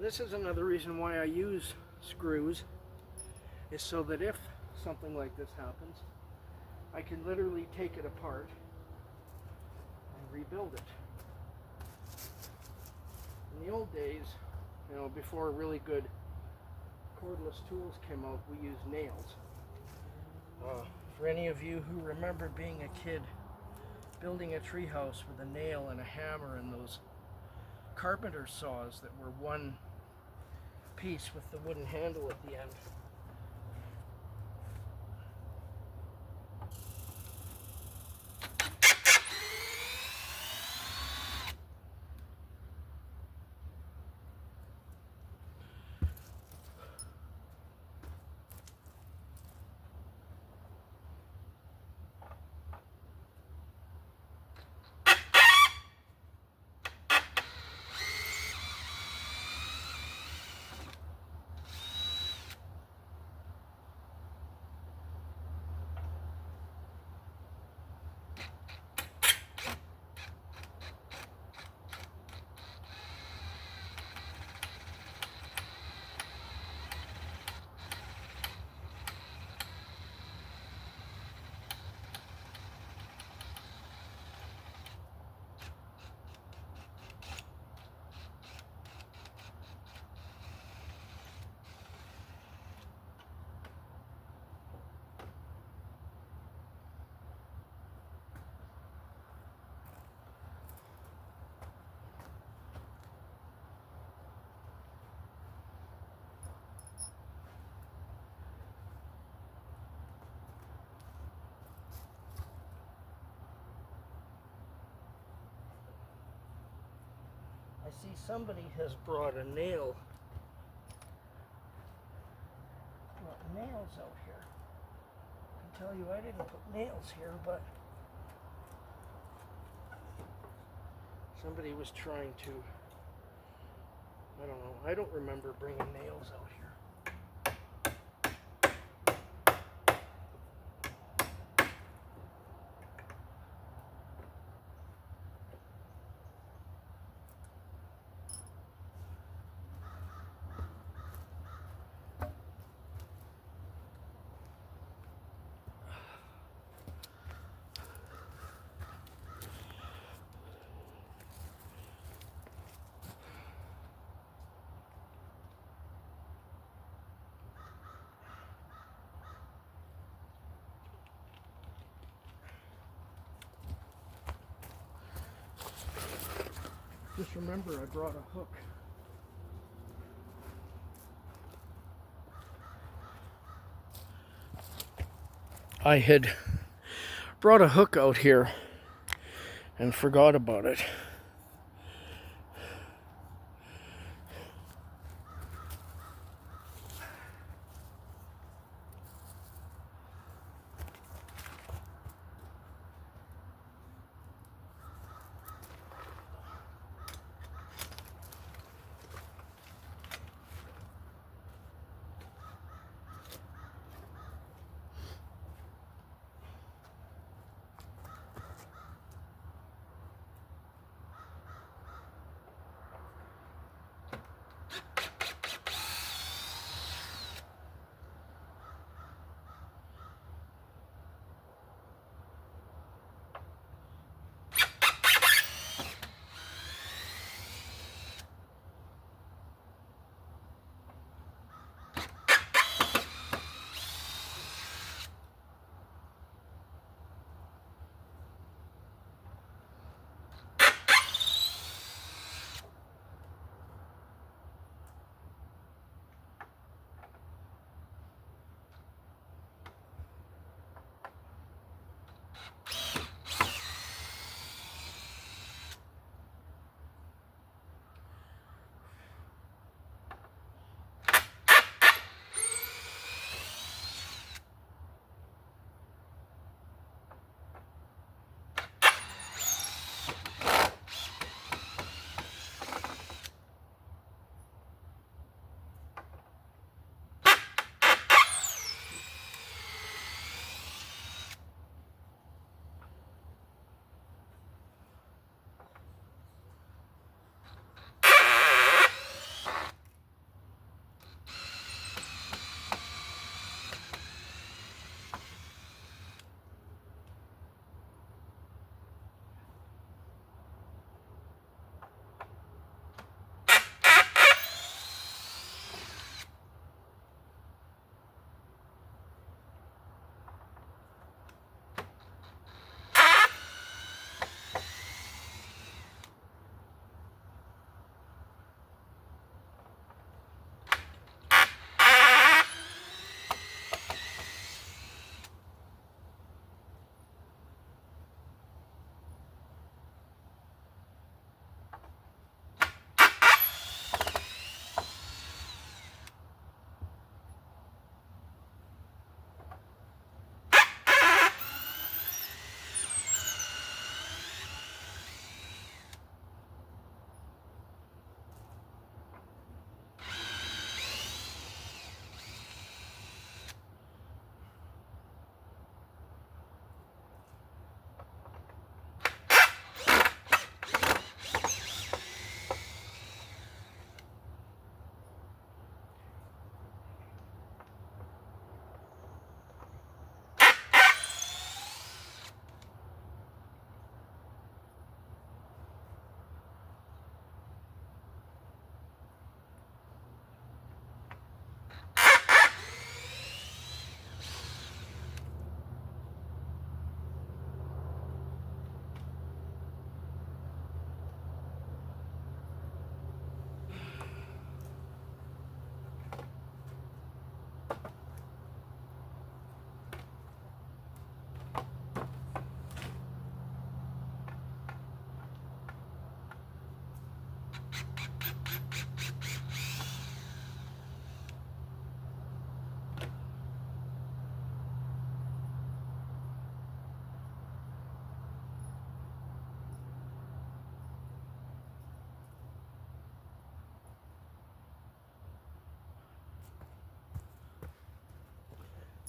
this is another reason why I use screws, is so that if something like this happens, I can literally take it apart and rebuild it. In the old days, you know, before really good cordless tools came out, we used nails. For any of you who remember being a kid, building a treehouse with a nail and a hammer and those carpenter saws that were one piece with the wooden handle at the end. I see somebody has brought a nail. Brought nails out here. I can tell you I didn't put nails here, but somebody was trying to, I don't know, I don't remember bringing nails out here. Just remember, I brought a hook. I had brought a hook out here and forgot about it.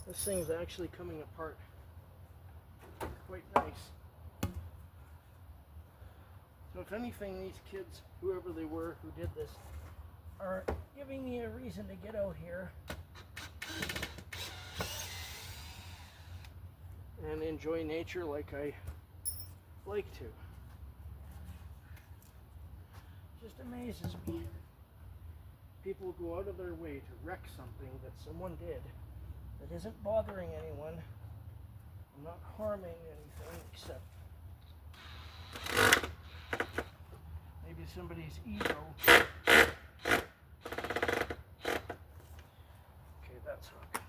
This thing's actually coming apart quite nice. So if anything, these kids, whoever they were who did this, are giving me a reason to get out here and enjoy nature like I like to. Just amazes me. People go out of their way to wreck something that someone did that isn't bothering anyone, not harming anything except maybe somebody's ego. Okay, that's hooked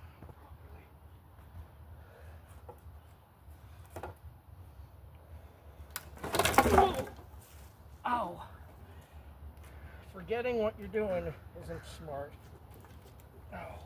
properly. Oh! Ow! Forgetting what you're doing isn't smart. Ow.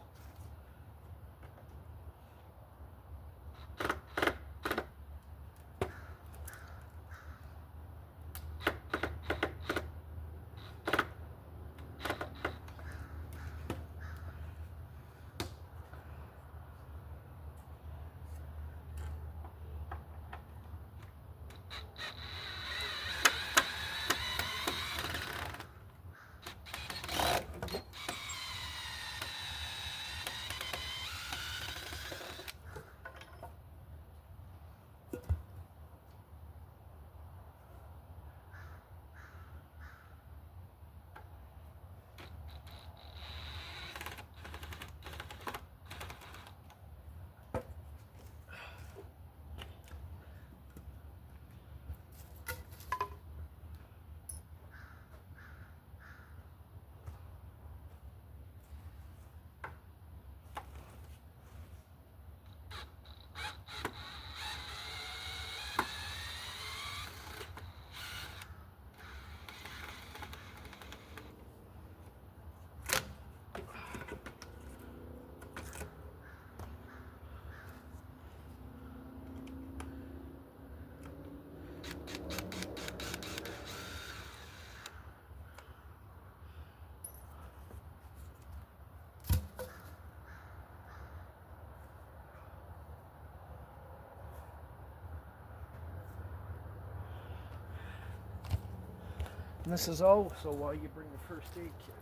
And this is also why you bring the first aid kit.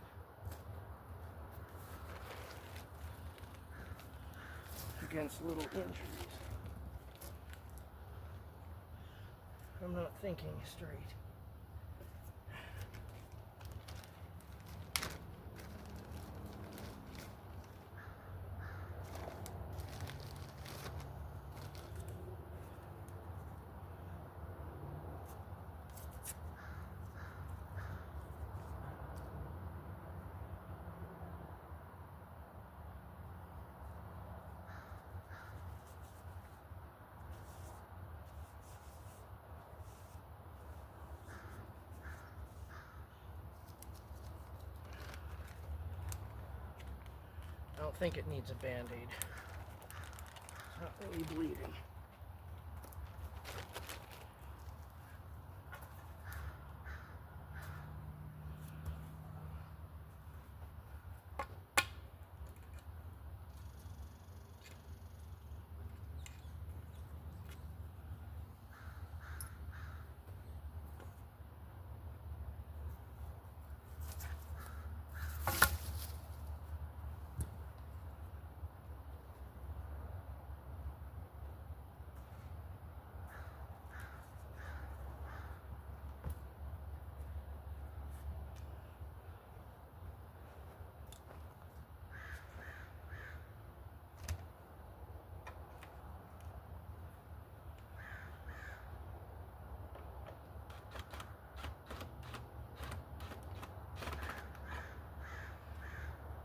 Against little injuries. I'm not thinking straight. I don't think it needs a band-aid. It's not really bleeding.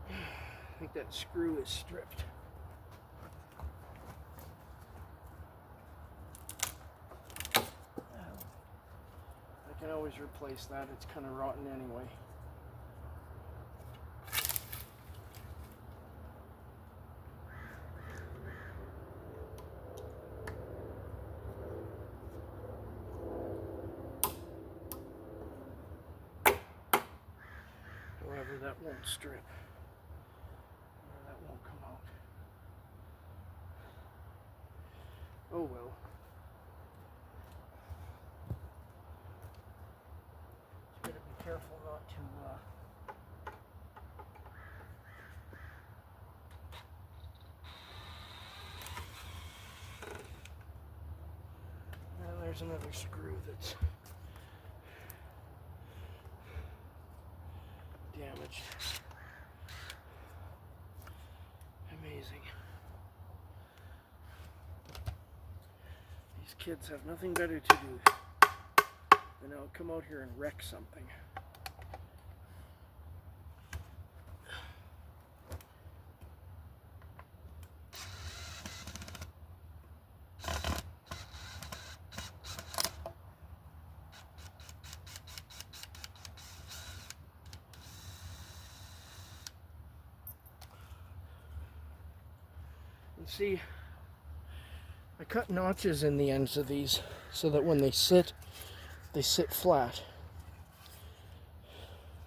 I think that screw is stripped. I can always replace that. It's kind of rotten anyway. However, that won't strip. That won't come out. Oh well. Just gotta be careful not to and there's another screw that's damaged. Amazing. These kids have nothing better to do than come out here and wreck something. And see, I cut notches in the ends of these so that when they sit flat.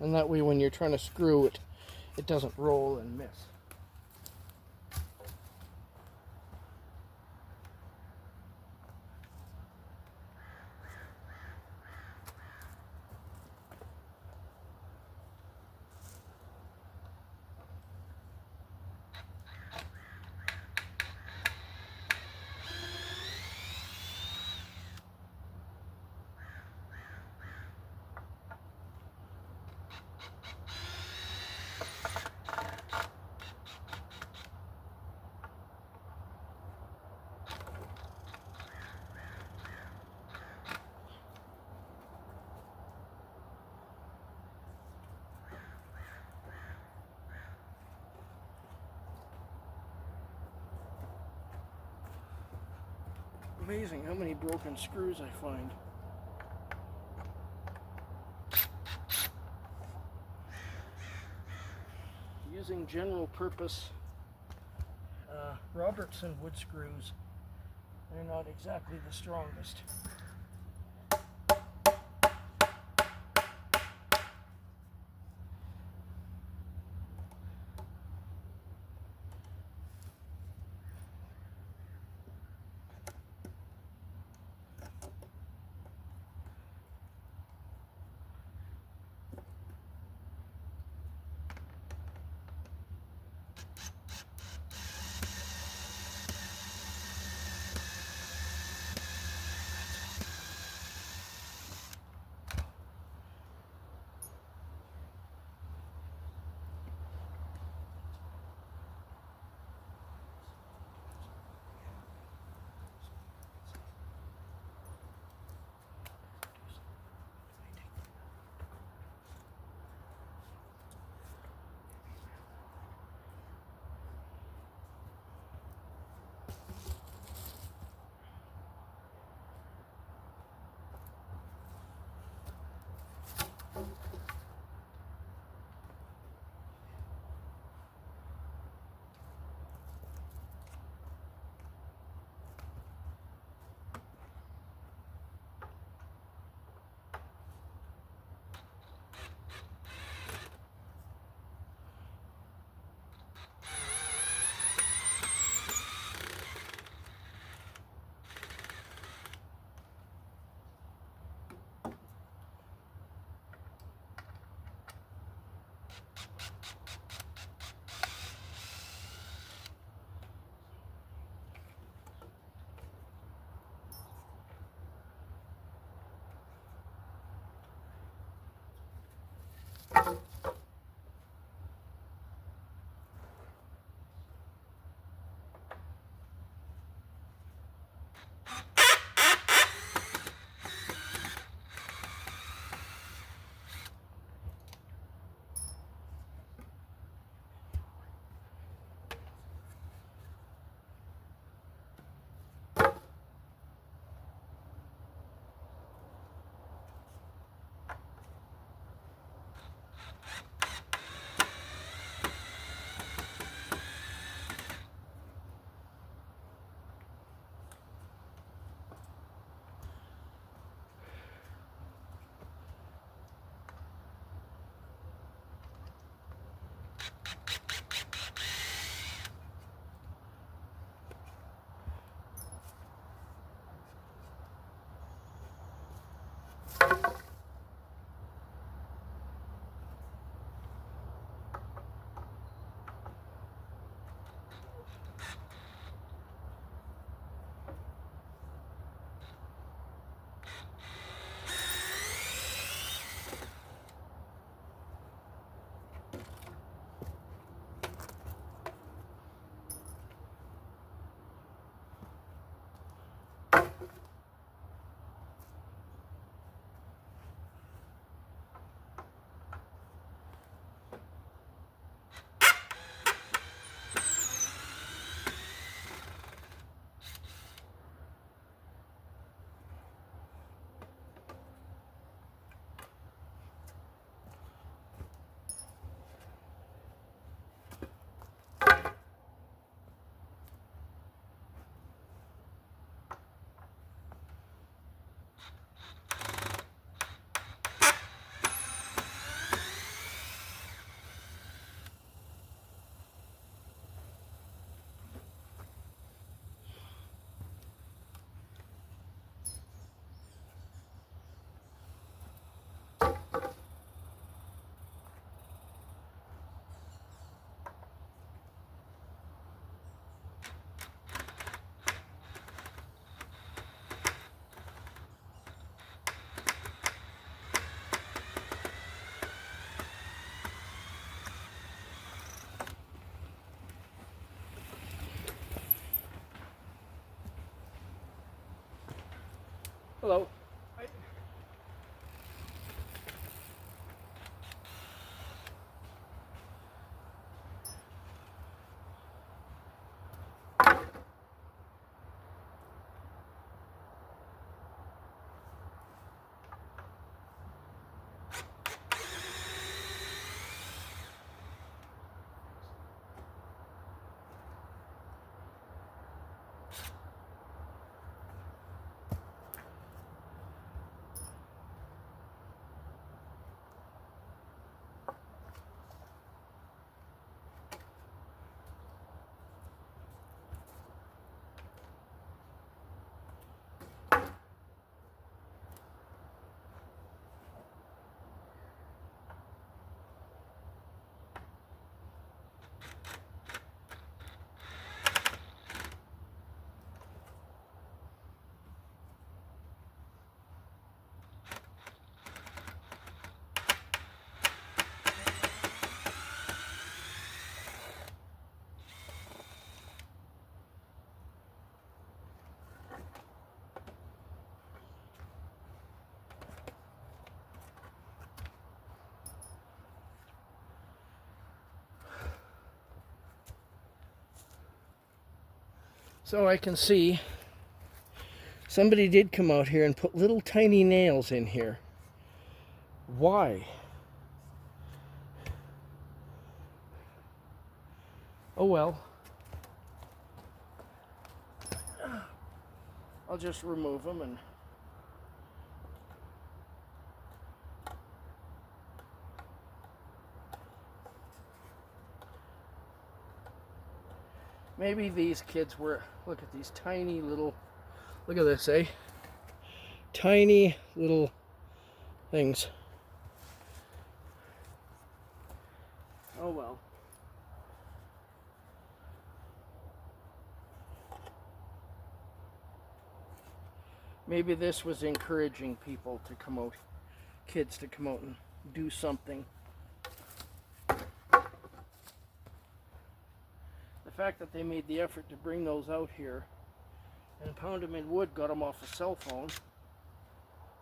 And that way when you're trying to screw it, it doesn't roll and miss. Amazing how many broken screws I find. Using general purpose Robertson wood screws, they're not exactly the strongest. Hello. So I can see somebody did come out here and put little tiny nails in here. Why? Oh well. I'll just remove them and maybe these kids were, look at these tiny little, look at this, eh? Tiny little things. Oh well. Maybe this was encouraging people to come out, kids to come out and do something. The fact that they made the effort to bring those out here and pound them in wood, got them off a cell phone.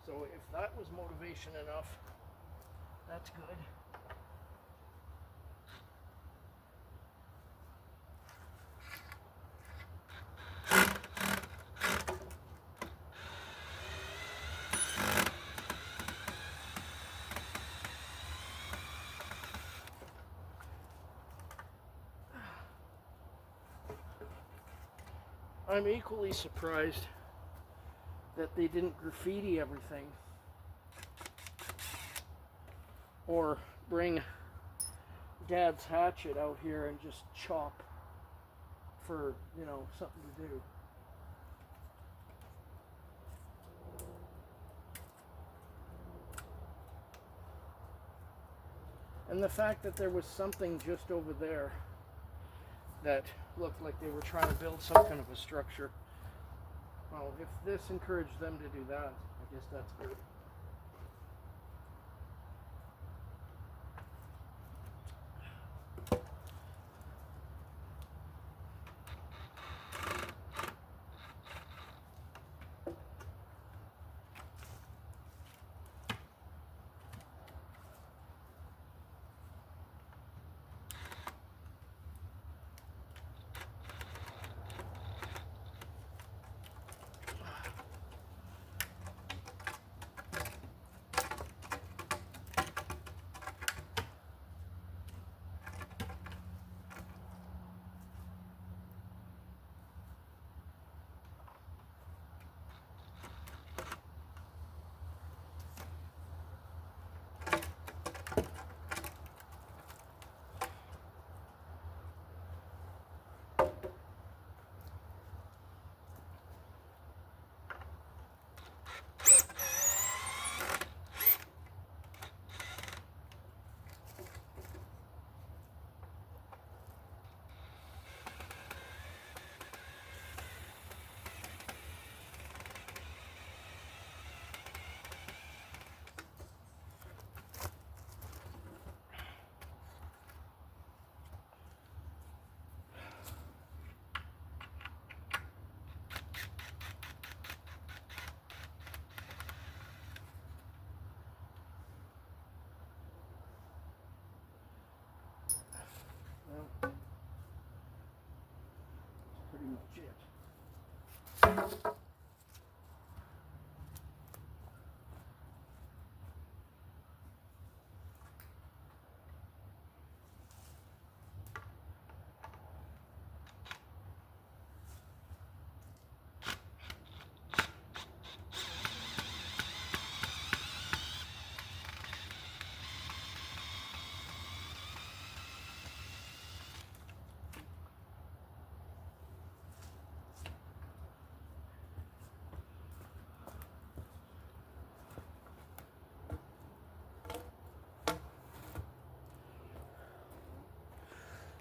So if that was motivation enough, that's good. I'm equally surprised that they didn't graffiti everything or bring Dad's hatchet out here and just chop for, you know, something to do. And the fact that there was something just over there that looked like they were trying to build some kind of a structure. Well, if this encouraged them to do that, I guess that's good.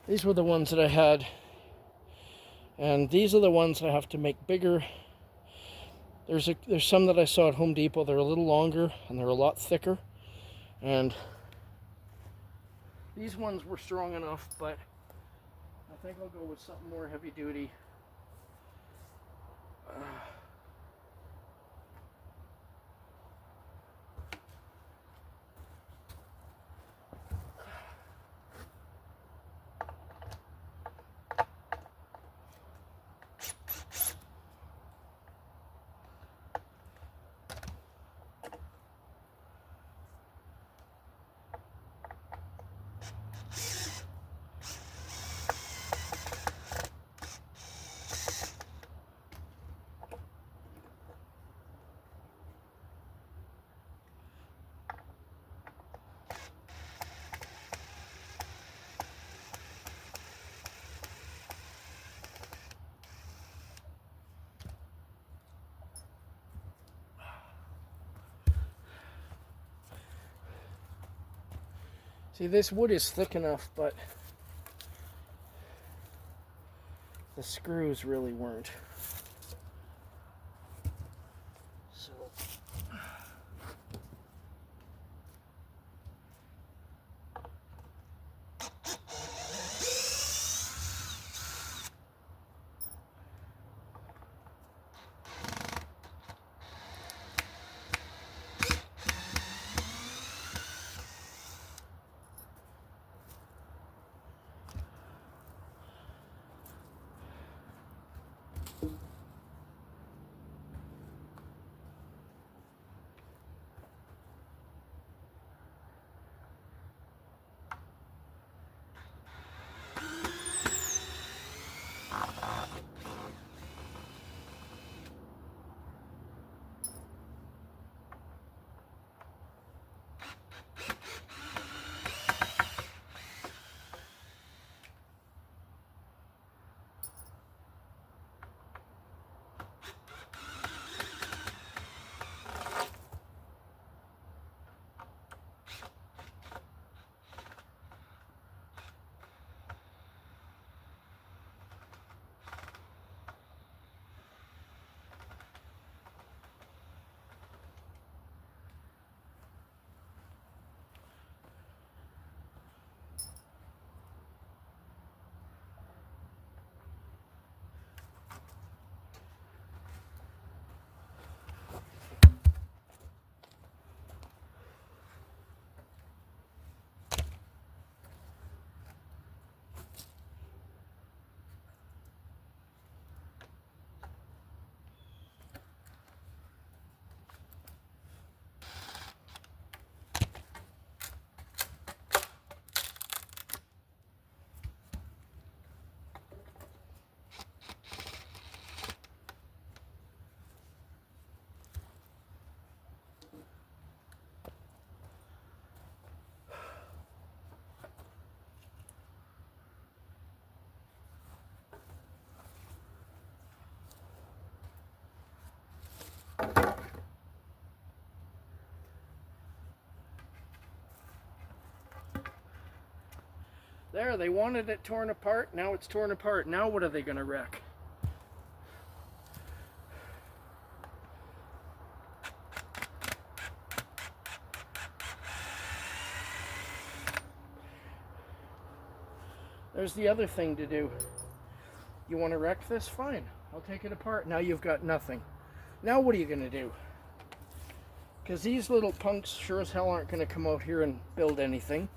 These were the ones that I had, and these are the ones I have to make bigger. There's some that I saw at Home Depot. They're a little longer and they're a lot thicker, and these ones were strong enough, but I think I'll go with something more heavy duty. See, this wood is thick enough, but the screws really weren't. So there, they wanted it torn apart. Now it's torn apart. Now what are they going to wreck? There's the other thing to do. You want to wreck this? Fine. I'll take it apart. Now you've got nothing. Now what are you going to do? Because these little punks sure as hell aren't going to come out here and build anything.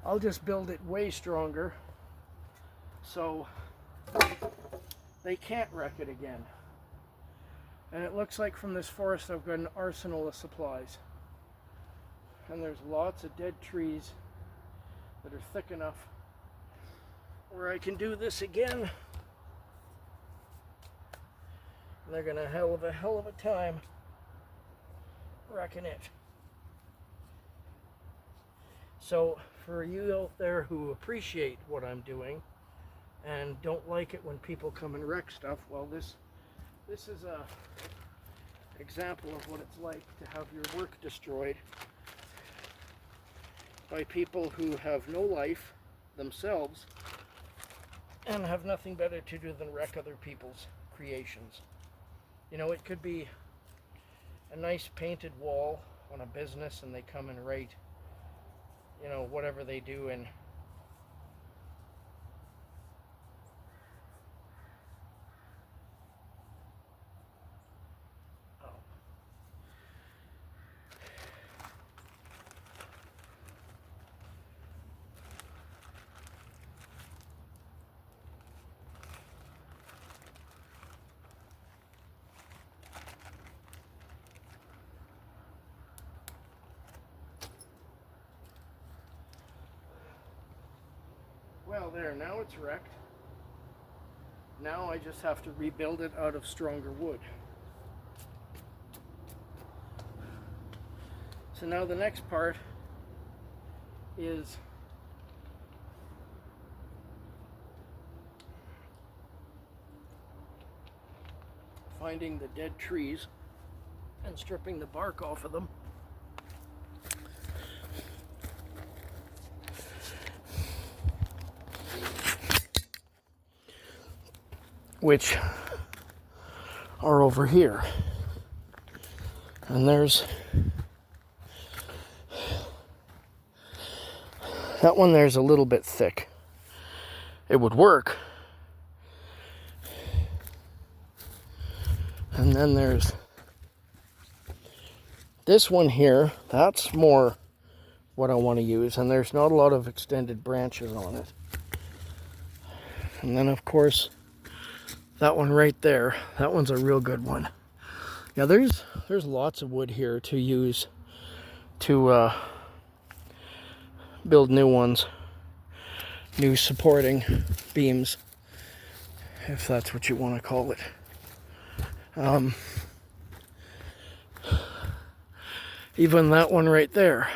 I'll just build it way stronger. So they can't wreck it again. And it looks like from this forest I've got an arsenal of supplies. And there's lots of dead trees that are thick enough where I can do this again. And they're gonna hell of a time wrecking it. So for you out there who appreciate what I'm doing and don't like it when people come and wreck stuff, well, this is a example of what it's like to have your work destroyed by people who have no life themselves and have nothing better to do than wreck other people's creations. You know, it could be a nice painted wall on a business and they come and write, you know, whatever they do in well, there, now it's wrecked. Now I just have to rebuild it out of stronger wood. So now the next part is finding the dead trees and stripping the bark off of them. Which are over here. And there's that one there's a little bit thick. It would work. And then there's this one here. That's more what I want to use, and there's not a lot of extended branches on it. And then of course that one right there, that one's a real good one. Yeah, there's lots of wood here to use to build new ones, new supporting beams, if that's what you want to call it. Even that one right there,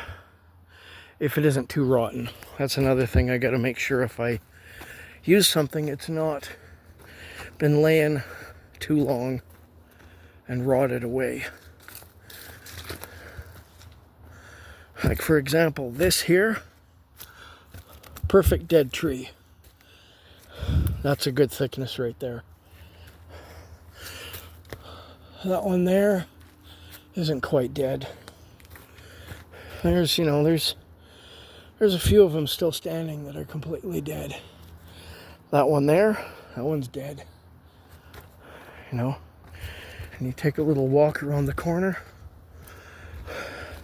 if it isn't too rotten. That's another thing I got to make sure if I use something, it's not been laying too long and rotted away. Like for example, this here, perfect dead tree. That's a good thickness right there. That one there isn't quite dead. There's, you know, there's a few of them still standing that are completely dead. That one there, that one's dead. You know, and you take a little walk around the corner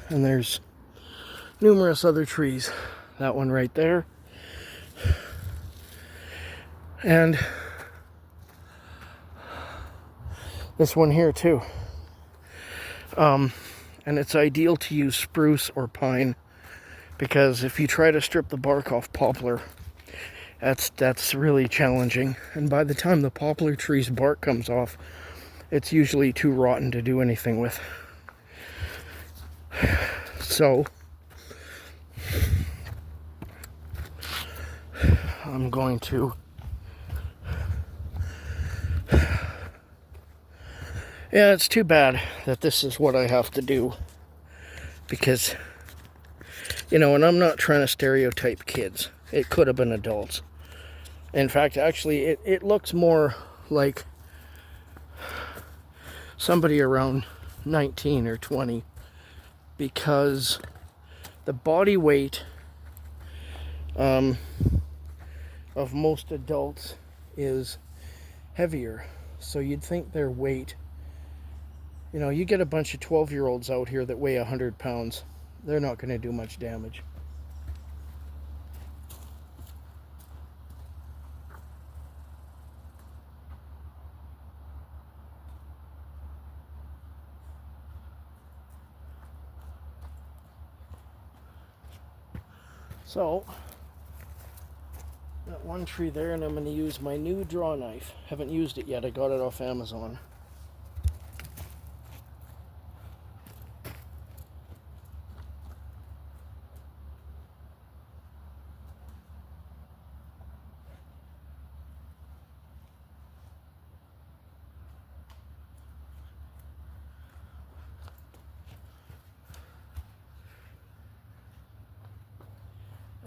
and there's numerous other trees. That one right there, and this one here too. And it's ideal to use spruce or pine, because if you try to strip the bark off poplar, that's really challenging, and by the time the poplar tree's bark comes off, it's usually too rotten to do anything with. So I'm going to yeah, it's too bad that this is what I have to do, because, you know, and I'm not trying to stereotype kids. It could have been adults. In fact, actually, it looks more like somebody around 19 or 20, because the body weight of most adults is heavier. So you'd think their weight, you know, you get a bunch of 12-year-olds out here that weigh 100 pounds, they're not going to do much damage. So, got one tree there, and I'm going to use my new draw knife. Haven't used it yet. I got it off Amazon.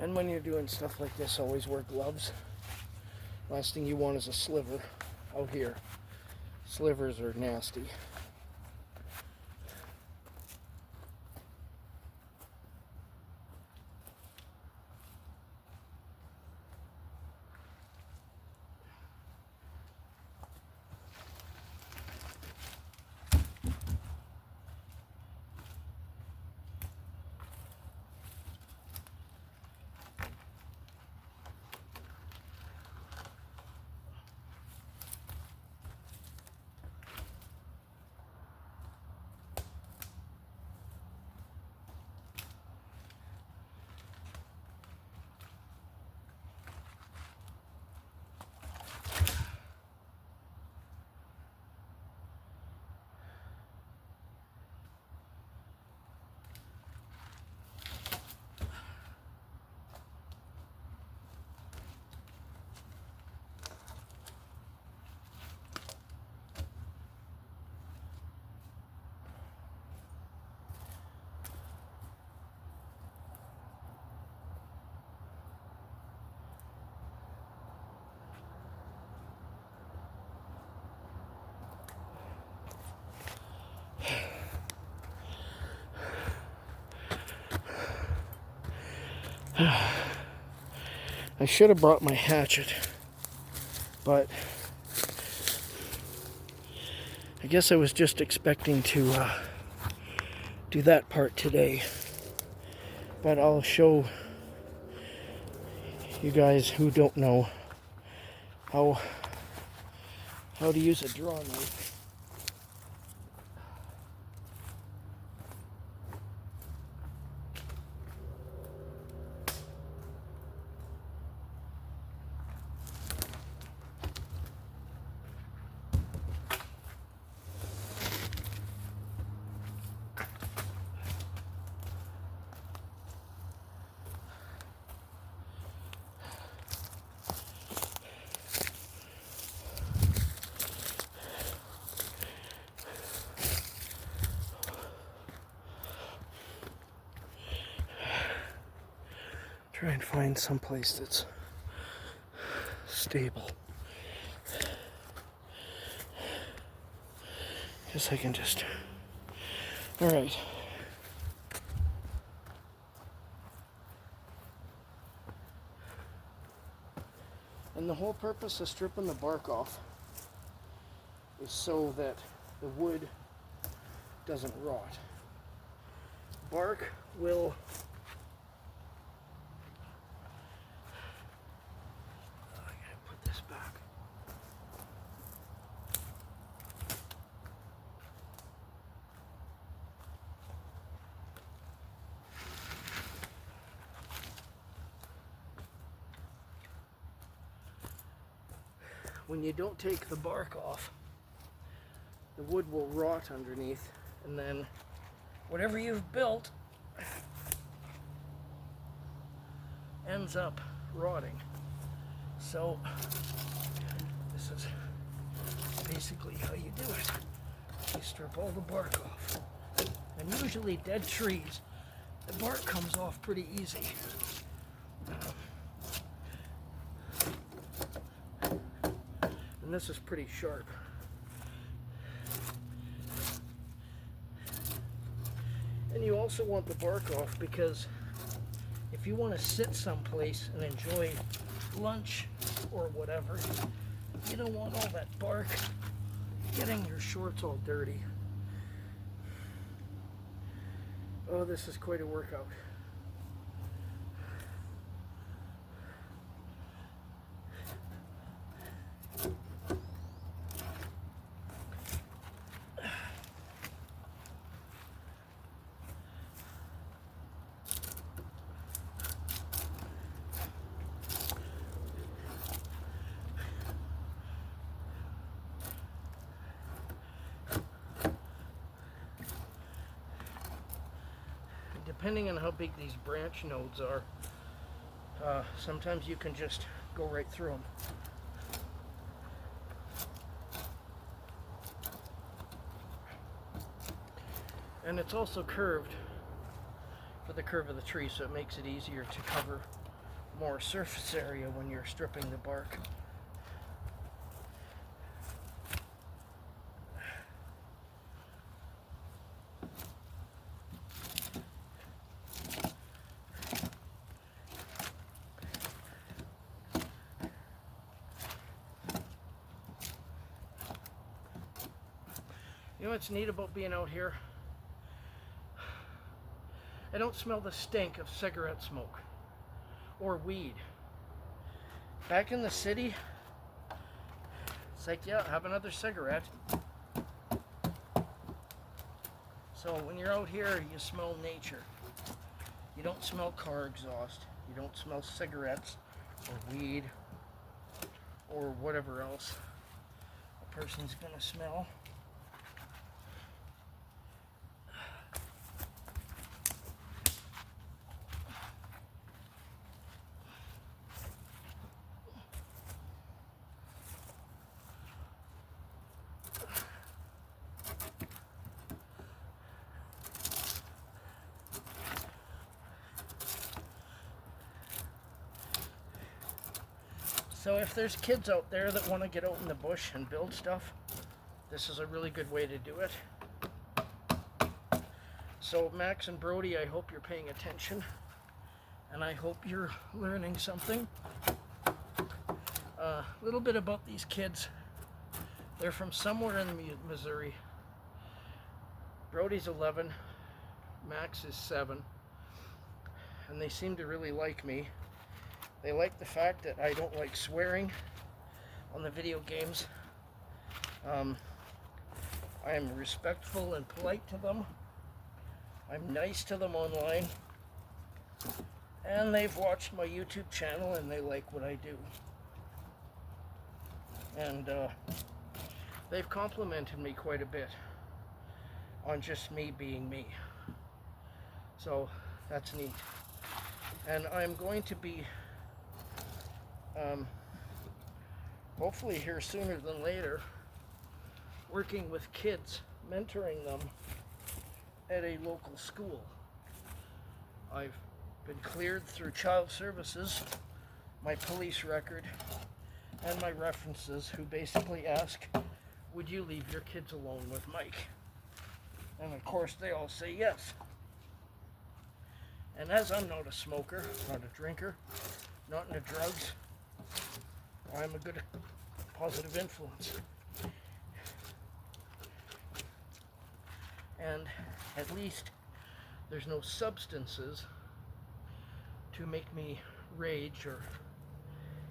And when you're doing stuff like this, always wear gloves. Last thing you want is a sliver out here. Slivers are nasty. I should have brought my hatchet, but I guess I was just expecting to do that part today. But I'll show you guys who don't know how to use a draw knife. Try and find some place that's stable. Guess I can just... Alright. And the whole purpose of stripping the bark off is so that the wood doesn't rot. Bark will... back. When you don't take the bark off, the wood will rot underneath, and then whatever you've built ends up rotting. So this is basically how you do it. You strip all the bark off. And usually dead trees, the bark comes off pretty easy. And this is pretty sharp. And you also want the bark off because if you want to sit someplace and enjoy lunch or whatever, you don't want all that bark getting your shorts all dirty. Oh, this is quite a workout. depending on how big these branch nodes are, sometimes you can just go right through them. And it's also curved for the curve of the tree, so it makes it easier to cover more surface area when you're stripping the bark. You know what's neat about being out here? I don't smell the stink of cigarette smoke or weed. Back in the city, it's like, yeah, have another cigarette. So when you're out here, you smell nature. You don't smell car exhaust. You don't smell cigarettes or weed or whatever else a person's gonna smell. So if there's kids out there that want to get out in the bush and build stuff, this is a really good way to do it. So Max and Brody, I hope you're paying attention, and I hope you're learning something. A little bit about these kids. They're from somewhere in Missouri. Brody's 11, Max is 7, and they seem to really like me. They like the fact that I don't like swearing on the video games. I am respectful and polite to them. I'm nice to them online. And they've watched my YouTube channel and they like what I do. And they've complimented me quite a bit on just me being me. So that's neat. And I'm going to be hopefully here sooner than later, working with kids, mentoring them at a local school. I've been cleared through child services, my police record, and my references, who basically ask, would you leave your kids alone with Mike? And of course they all say yes. And as I'm not a smoker, not a drinker, not into drugs, I'm a good, positive influence. And at least there's no substances to make me rage or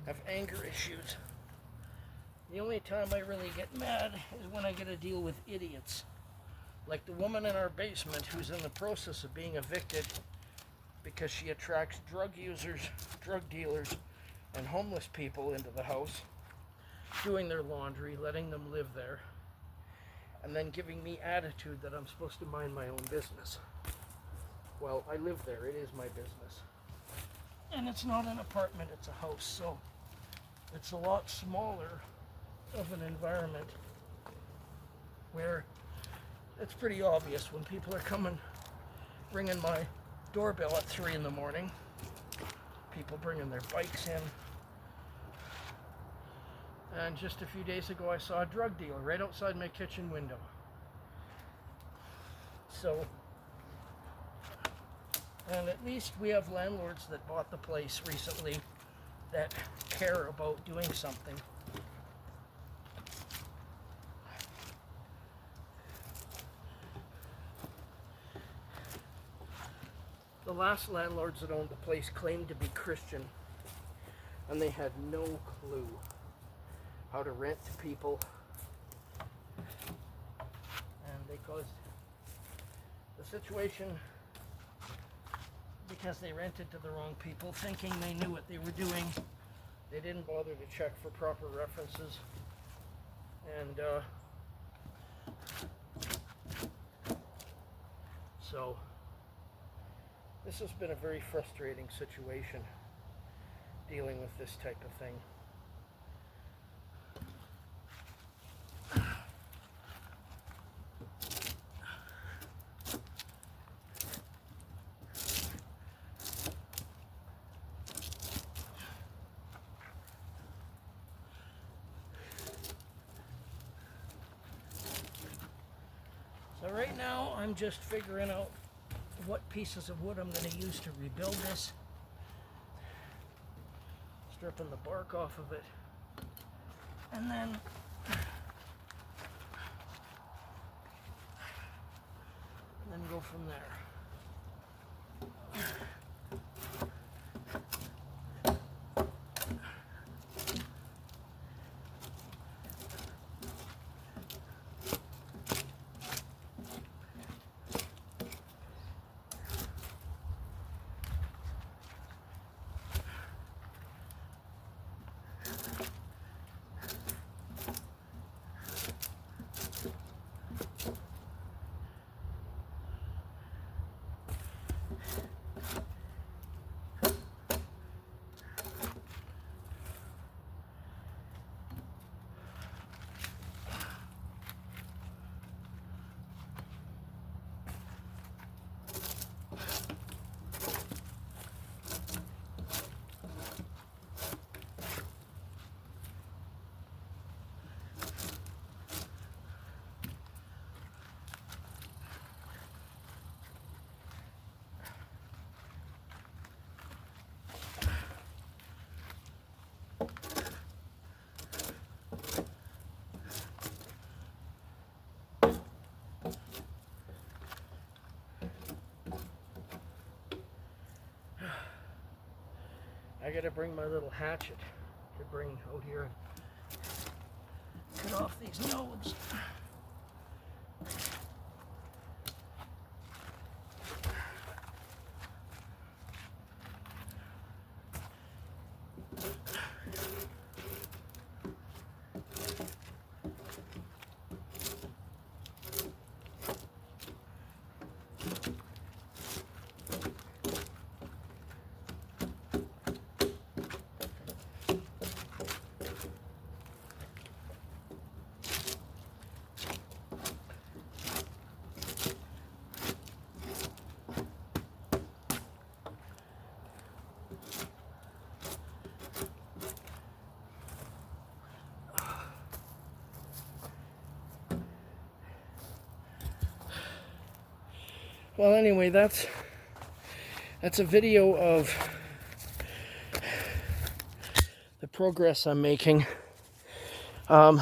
have anger issues. The only time I really get mad is when I get to deal with idiots. Like the woman in our basement who's in the process of being evicted because she attracts drug users, drug dealers, and homeless people into the house, doing their laundry, letting them live there, and then giving me attitude that I'm supposed to mind my own business. Well, I live there, it is my business. And it's not an apartment, it's a house, so it's a lot smaller of an environment where it's pretty obvious when people are coming, ringing my doorbell at 3 in the morning, people bringing their bikes in. And just a few days ago I saw a drug dealer right outside my kitchen window. So, and at least we have landlords that bought the place recently that care about doing something. The last landlords that owned the place claimed to be Christian, and they had no clue how to rent to people, and they caused the situation because they rented to the wrong people, thinking they knew what they were doing. They didn't bother to check for proper references, and so This has been a very frustrating situation, dealing with this type of thing. So right now I'm just figuring out what pieces of wood I'm going to use to rebuild this. Stripping the bark off of it. And then go from there. I gotta bring my little hatchet to bring out here and cut off these nodes. Well, anyway, that's a video of the progress I'm making. I'm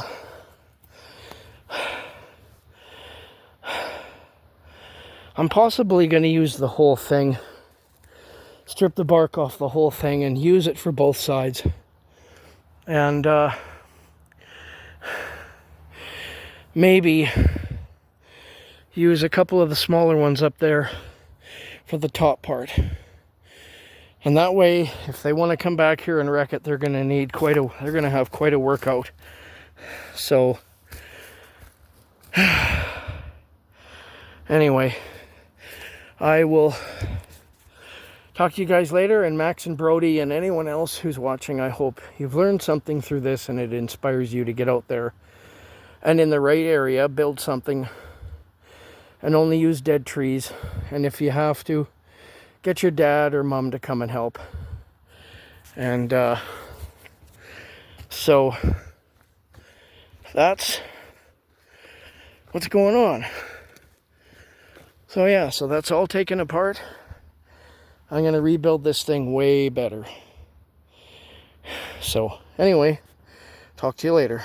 possibly going to use the whole thing, strip the bark off the whole thing and use it for both sides. And maybe use a couple of the smaller ones up there for the top part. And that way, if they want to come back here and wreck it, they're going to have quite a workout. So anyway, I will talk to you guys later, and Max and Brody and anyone else who's watching, I hope you've learned something through this and it inspires you to get out there and in the right area, build something. And only use dead trees. And if you have to, get your dad or mom to come and help. And so that's what's going on. So yeah, so that's all taken apart. I'm going to rebuild this thing way better. So anyway, talk to you later.